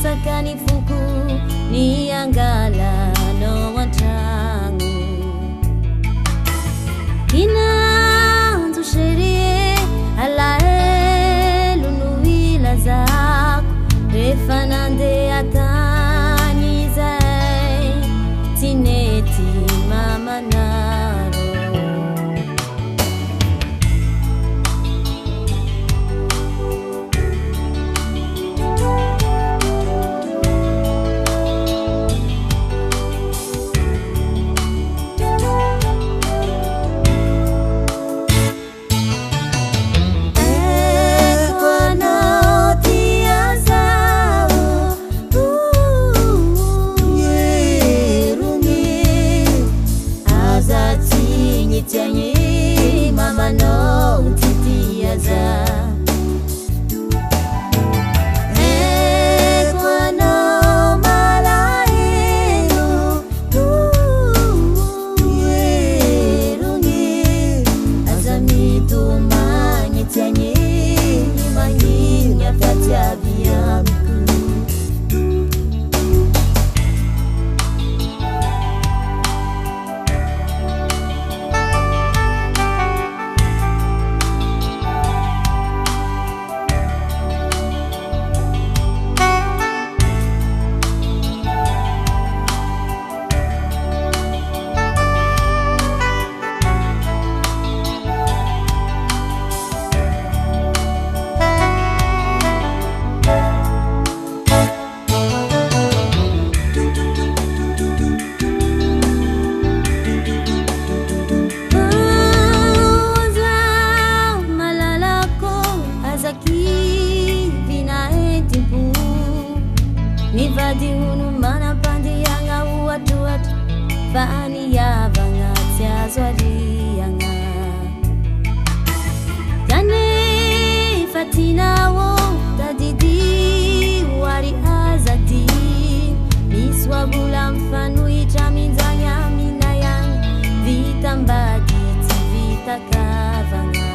sakanifuku ni angala no wantangu kinanzu sherie alae lunuila zako refanande atani zai tineti mama naro mama no titiaza kwano malayo yerungi azamitu manyitanye manyinya vyatabia nivadi hunu mana pandi yanga uatuat fani ya vangat ya zwadi yanga kane fatina wo tadidi wari azadi niswa bulam fanu ichaminzanya minayang vitambadi vita kavanga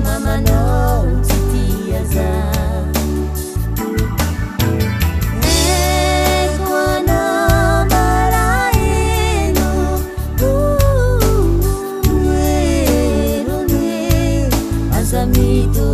mama no titiaza kwano malayo yerungi azamitu